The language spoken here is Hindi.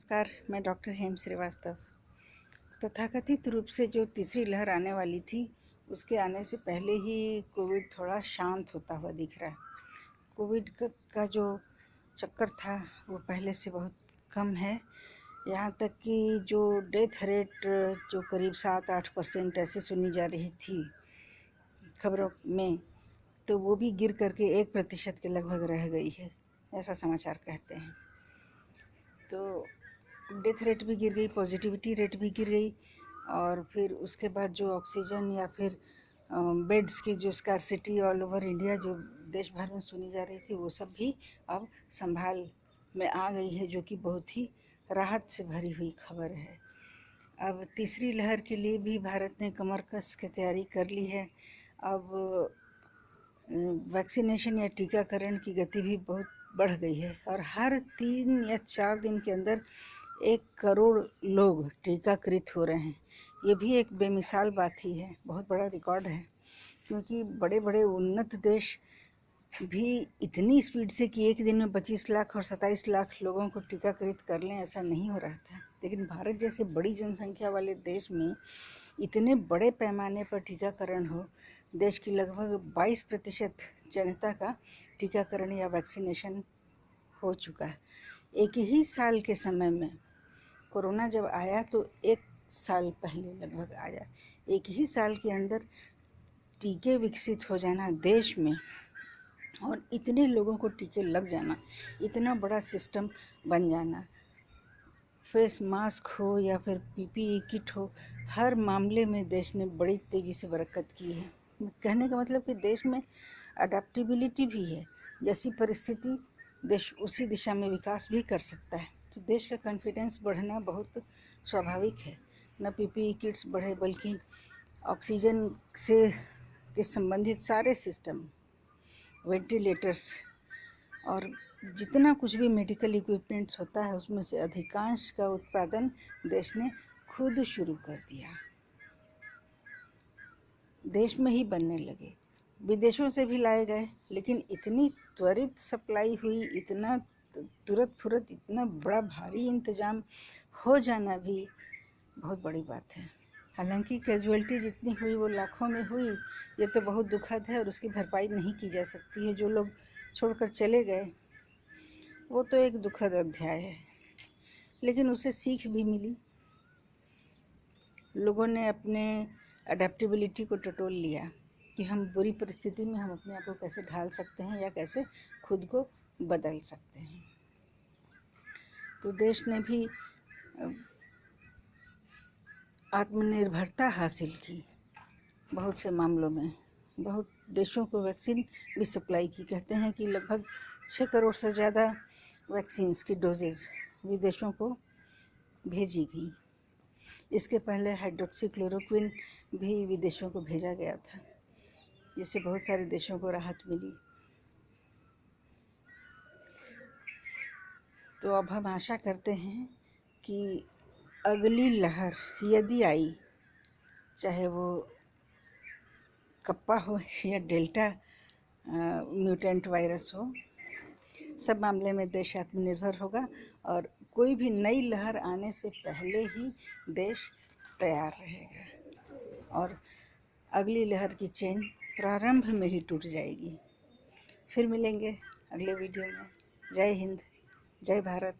नमस्कार, मैं डॉक्टर हेम श्रीवास्तव। तथाकथित रूप से जो तीसरी लहर आने वाली थी, उसके आने से पहले ही कोविड थोड़ा शांत होता हुआ दिख रहा है। कोविड का जो चक्कर था वो पहले से बहुत कम है। यहाँ तक कि जो डेथ रेट जो करीब 7-8% ऐसे सुनी जा रही थी खबरों में, तो वो भी गिर करके 1% के लगभग रह गई है, ऐसा समाचार कहते हैं। तो डेथ रेट भी गिर गई, पॉजिटिविटी रेट भी गिर गई, और फिर उसके बाद जो ऑक्सीजन या फिर बेड्स की जो स्कार्सिटी ऑल ओवर इंडिया जो देश भर में सुनी जा रही थी, वो सब भी अब संभाल में आ गई है, जो कि बहुत ही राहत से भरी हुई खबर है। अब तीसरी लहर के लिए भी भारत ने कमर कस के तैयारी कर ली है। अब वैक्सीनेशन या टीकाकरण की गति भी बहुत बढ़ गई है, और हर 3 या 4 दिन के अंदर 1 करोड़ लोग टीकाकृत हो रहे हैं। ये भी एक बेमिसाल बात ही है, बहुत बड़ा रिकॉर्ड है, क्योंकि बड़े बड़े उन्नत देश भी इतनी स्पीड से कि एक दिन में 25 लाख और 27 लाख लोगों को टीकाकृत कर लें, ऐसा नहीं हो रहा था। लेकिन भारत जैसे बड़ी जनसंख्या वाले देश में इतने बड़े पैमाने पर टीकाकरण हो, देश की लगभग 22% जनता का टीकाकरण या वैक्सीनेशन हो चुका है। एक ही साल के समय में कोरोना जब आया तो 1 साल पहले लगभग आया, एक ही साल के अंदर टीके विकसित हो जाना देश में, और इतने लोगों को टीके लग जाना, इतना बड़ा सिस्टम बन जाना, फेस मास्क हो या फिर पीपीई किट हो, हर मामले में देश ने बड़ी तेज़ी से बरकत की है। कहने का मतलब कि देश में अडेप्टिबिलिटी भी है, जैसी परिस्थिति देश उसी दिशा में विकास भी कर सकता है। तो देश का कॉन्फिडेंस बढ़ना बहुत स्वाभाविक है। न पीपीई किट्स बढ़े, बल्कि ऑक्सीजन से के संबंधित सारे सिस्टम, वेंटिलेटर्स और जितना कुछ भी मेडिकल इक्विपमेंट्स होता है, उसमें से अधिकांश का उत्पादन देश ने खुद शुरू कर दिया। देश में ही बनने लगे, विदेशों से भी लाए गए, लेकिन इतनी त्वरित सप्लाई हुई, इतना तुरंत फुरत, इतना बड़ा भारी इंतजाम हो जाना भी बहुत बड़ी बात है। हालांकि कैजुअलिटी जितनी हुई वो लाखों में हुई, ये तो बहुत दुखद है और उसकी भरपाई नहीं की जा सकती है। जो लोग छोड़कर चले गए वो तो एक दुखद अध्याय है, लेकिन उसे सीख भी मिली। लोगों ने अपने अडेप्टिबिलिटी को टटोल लिया कि हम बुरी परिस्थिति में हम अपने आप को कैसे ढाल सकते हैं या कैसे खुद को बदल सकते हैं। तो देश ने भी आत्मनिर्भरता हासिल की बहुत से मामलों में। बहुत देशों को वैक्सीन भी सप्लाई की। कहते हैं कि लगभग 6 करोड़ से ज़्यादा वैक्सीन्स की डोजेज विदेशों को भेजी गई। इसके पहले हाइड्रोक्सीक्लोरोक्विन भी विदेशों को भेजा गया था, जिससे बहुत सारे देशों को राहत मिली। तो अब हम आशा करते हैं कि अगली लहर यदि आई, चाहे वो कप्पा हो या डेल्टा म्यूटेंट वायरस हो, सब मामले में देश आत्मनिर्भर होगा, और कोई भी नई लहर आने से पहले ही देश तैयार रहेगा, और अगली लहर की चेन प्रारंभ में ही टूट जाएगी। फिर मिलेंगे अगले वीडियो में। जय हिंद, जय भारत।